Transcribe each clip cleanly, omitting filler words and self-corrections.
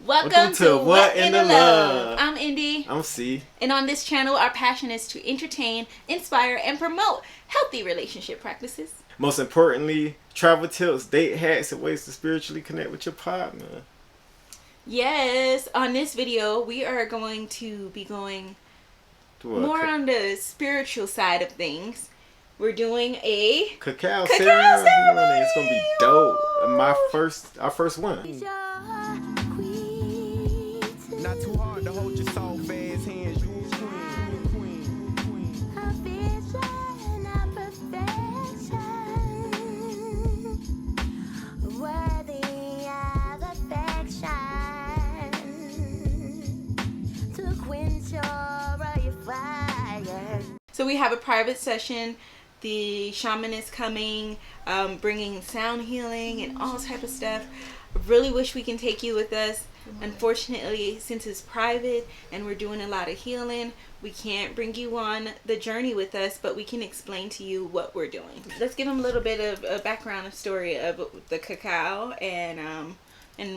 Welcome to Whatindaluv. I'm Indy. I'm C. And on this channel, our passion is to entertain, inspire, and promote healthy relationship practices. Most importantly, travel tips, date hacks, and ways to spiritually connect with your partner. Yes, on this video, we are going to be going more on the spiritual side of things. We're doing a Cacao Ceremony. It's gonna be dope. Our first one. Not too hard to hold your soul fast hands. You queen. A vision of perfection, worthy of affection, to quench your fire. So we have a private session. The shaman is coming, bringing sound healing and all type of stuff. I really wish we can take you with us. Unfortunately, since it's private and we're doing a lot of healing, we can't bring you on the journey with us, but we can explain to you what we're doing. Let's give them a little bit of a background story of the cacao and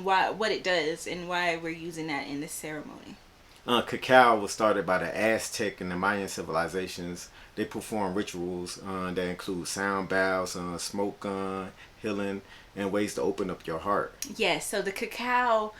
what it does and why we're using that in this ceremony. Cacao was started by the Aztec and the Mayan civilizations. They perform rituals that include sound baths, smoke healing, and ways to open up your heart. Yes, so the cacao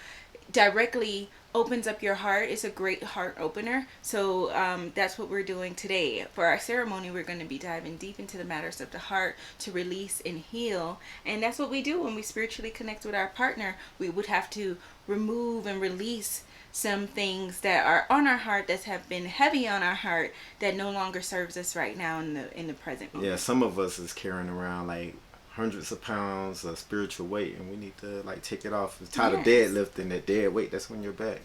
directly opens up your heart. It's a great heart opener. So that's what we're doing today. For our ceremony, we're going to be diving deep into the matters of the heart to release and heal. And that's what we do when we spiritually connect with our partner. We would have to remove and release some things that are on our heart that have been heavy on our heart that no longer serves us right now in the present moment. Yeah, some of us is carrying around like hundreds of pounds of spiritual weight, and we need to like take it off. It's tired of deadlifting that dead weight that's on your back,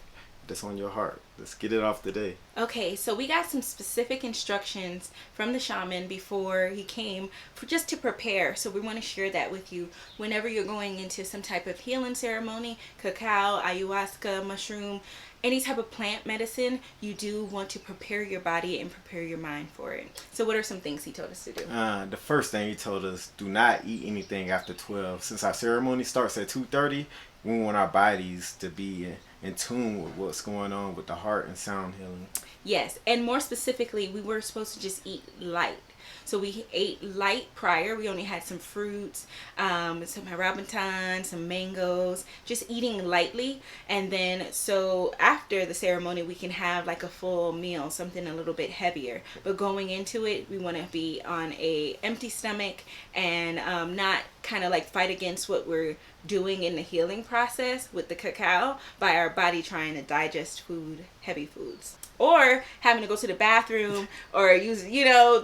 that's on your heart. Let's get it off today. Okay, so we got some specific instructions from the shaman before he came just to prepare. So we want to share that with you whenever you're going into some type of healing ceremony, cacao, ayahuasca, mushroom, any type of plant medicine. You do want to prepare your body and prepare your mind for it. So what are some things he told us to do? The first thing he told us, do not eat anything after 12. Since our ceremony starts at 2:30, we want our bodies to be in tune with what's going on with the heart and sound healing. Yes, and more specifically, we were supposed to just eat light. So we ate light prior. We only had some fruits, some rambutan, some mangoes, just eating lightly. And then so after the ceremony, we can have like a full meal, something a little bit heavier. But going into it, we want to be on a empty stomach and not kind of like fight against what we're doing in the healing process with the cacao by our body trying to digest food, heavy foods, or having to go to the bathroom or use,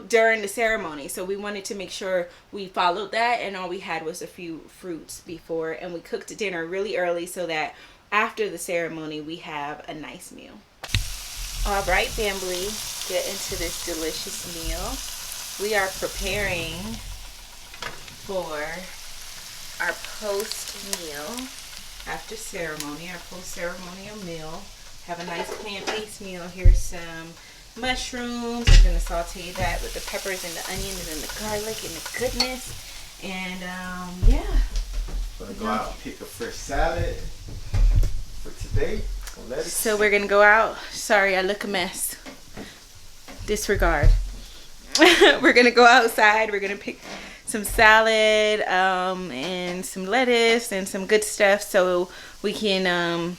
during the ceremony. So we wanted to make sure we followed that, and all we had was a few fruits before, and we cooked dinner really early so that after the ceremony we have a nice meal. All right, family, get into this delicious meal. We are preparing for our post-meal after ceremony, our post-ceremonial meal. Have a nice plant-based meal. Here's some mushrooms. I'm going to saute that with the peppers and the onions and the garlic and the goodness. And yeah. Gonna go out and pick a fresh salad for today. So we're going to go out. Sorry, I look a mess. Disregard. We're going to go outside. We're going to pick some salad and some lettuce and some good stuff so we can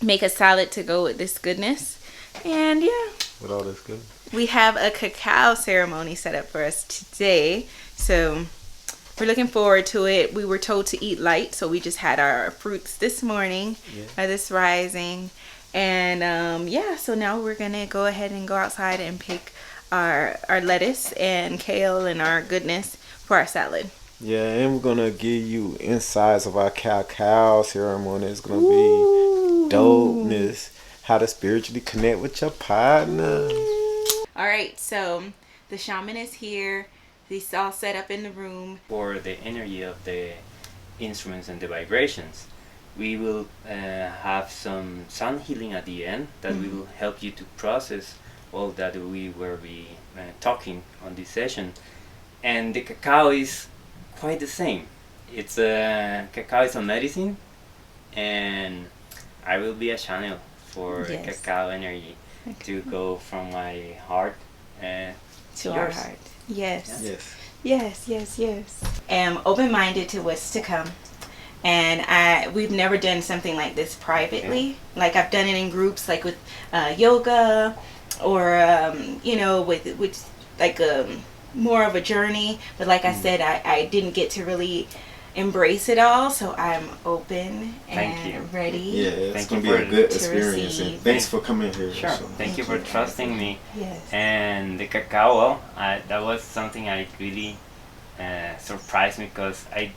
make a salad to go with this goodness. And yeah, with all this good, we have a cacao ceremony set up for us today, so we're looking forward to it. We were told to eat light, so we just had our fruits this morning, this rising. And yeah, so now we're gonna go ahead and go outside and pick our lettuce and kale and our goodness for our salad. Yeah, and we're gonna give you insights of our cacao ceremony. It's gonna be dopeness, how to spiritually connect with your partner. All right, so the shaman is here. He's all set up in the room. For the energy of the instruments and the vibrations, we will have some sound healing at the end that will help you to process all that we were talking on this session. And the cacao is quite the same. It's cacao is a medicine, and I will be a channel for Yes. cacao energy to go from my heart To our heart. Yes. Yes. Yes, yes, yes. Am open-minded to what's to come. And we've never done something like this privately. Like I've done it in groups, like with yoga, or with like more of a journey. But like I said, I didn't get to really embrace it all, so I'm open and ready. Yeah, it's Thank gonna you be a for- good to experience. receive. And thanks for coming here. Sure. So. Thank you for trusting me. Yes. And the cacao, that was something I really surprised me because I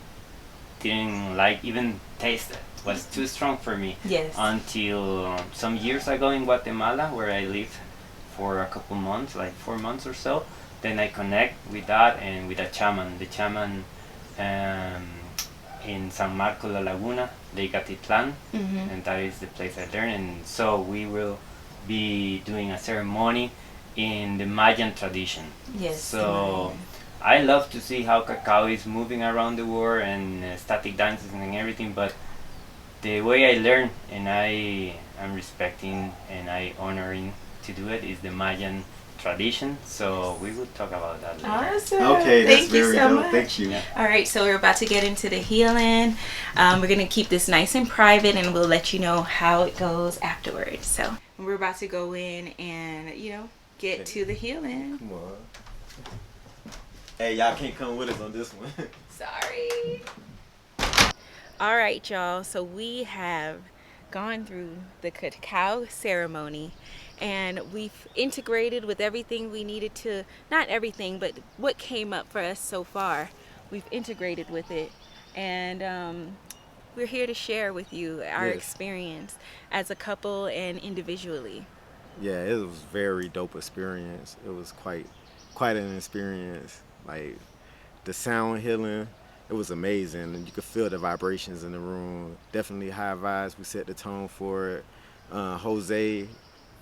didn't like even taste it. It was too strong for me. Yes. Until some years ago in Guatemala, where I lived for a couple months, like 4 months or so. Then I connect with that and with a shaman. The shaman in San Marco La Laguna, de Icatitlan, and that is the place I learned. And so we will be doing a ceremony in the Mayan tradition. Yes. So I love to see how cacao is moving around the world and static dances and everything, but the way I learn and I am respecting and I honoring to do it is the Mayan tradition. So we will talk about that later. Awesome. Okay, that's Thank you very so dope. much. Thank you. All right, so we're about to get into the healing. We're going to keep this nice and private, and we'll let you know how it goes afterwards. So we're about to go in and, get to the healing. Come on. Hey, y'all can't come with us on this one. Sorry. All right, y'all. So we have gone through the cacao ceremony, and we've integrated with everything we needed to, not everything, but what came up for us so far. We've integrated with it, and we're here to share with you our Yes. experience as a couple and individually. Yeah, it was very dope experience. It was quite an experience. Like the sound healing, it was amazing, and you could feel the vibrations in the room. Definitely high vibes. We set the tone for it. Jose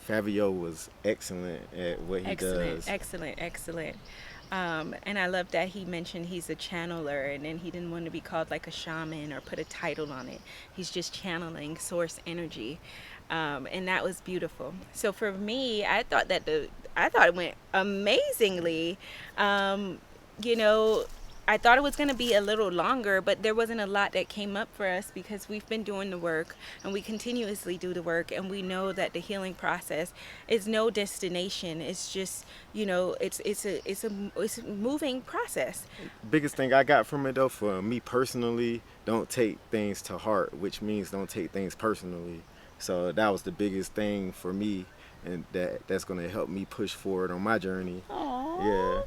Fabio was excellent at what he does. Excellent. And I love that he mentioned he's a channeler, and then he didn't want to be called like a shaman or put a title on it. He's just channeling source energy. And that was beautiful. So for me, I thought it went amazingly. I thought it was going to be a little longer, but there wasn't a lot that came up for us because we've been doing the work, and we continuously do the work, and we know that the healing process is no destination. It's just, it's a moving process. Biggest thing I got from it though, for me personally, don't take things to heart, which means don't take things personally. So that was the biggest thing for me, and that's going to help me push forward on my journey. Aww. Yeah.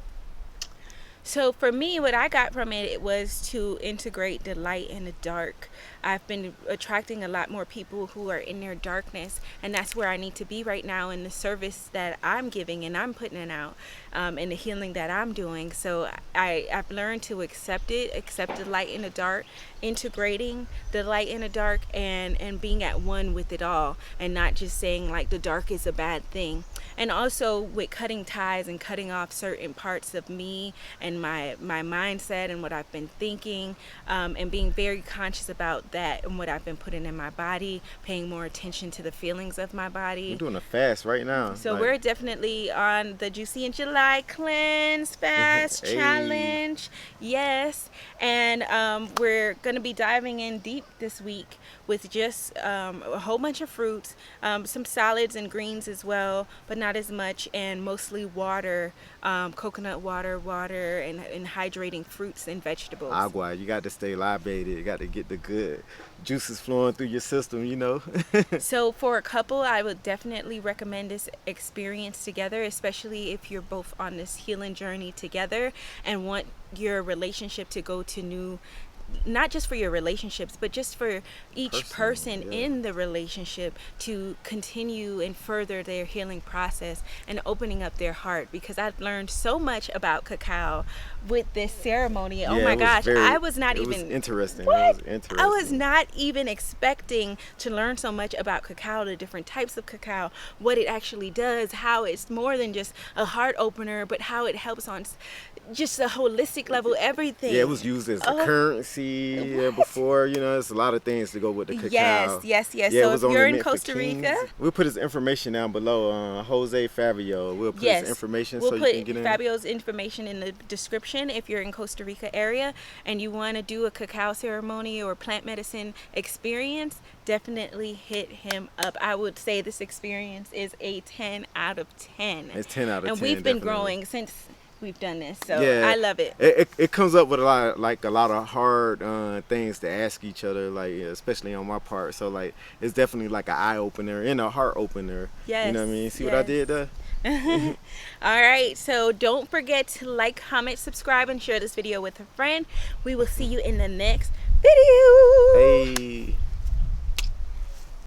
So for me, what I got from it was to integrate the light and the dark. I've been attracting a lot more people who are in their darkness, and that's where I need to be right now in the service that I'm giving and I'm putting it out, and the healing that I'm doing. So I've learned to accept the light and the dark, integrating the light and the dark, and being at one with it all, and not just saying like the dark is a bad thing. And also with cutting ties and cutting off certain parts of me and my mindset and what I've been thinking, and being very conscious about that and what I've been putting in my body, paying more attention to the feelings of my body. We're doing a fast right now. So we're definitely on the Juicy in July cleanse fast Hey. challenge. Yes. And we're going to be diving in deep this week with just a whole bunch of fruits, some salads and greens as well, but not as much, and mostly water, coconut water, and hydrating fruits and vegetables. Agua, you got to stay libated. You got to get the good juices flowing through your system, So for a couple, I would definitely recommend this experience together, especially if you're both on this healing journey together and want your relationship to go to new, not just for your relationships, but just for each person in the relationship to continue and further their healing process and opening up their heart. Because I've learned so much about cacao with this ceremony. Oh Yeah, my it was gosh, very- I was not it even was interesting. What? It was interesting. I was not even expecting to learn so much about cacao, the different types of cacao, what it actually does, how it's more than just a heart opener, but how it helps on just a holistic level, everything. Yeah, it was used as a currency before. You know, there's a lot of things to go with the cacao. Yes. Yeah, it So was if only you're in meant for Costa Rica, kings. We'll put his information down below. Jose Fabio. We'll put his information we'll so put you can get in. Fabio's information in the description if you're in Costa Rica area and you want to do a cacao ceremony or plant medicine experience. Definitely hit him up. I would say this experience is a 10 out of 10. It's 10 out of 10. And we've been definitely. growing since we've done this, so Yeah, I love it. It comes up with a lot of hard things to ask each other, like especially on my part. So like it's definitely like an eye opener and a heart opener. Yes, you know what I mean. See what I did there? All right, so don't forget to like, comment, subscribe, and share this video with a friend. We will see you in the next video. Hey.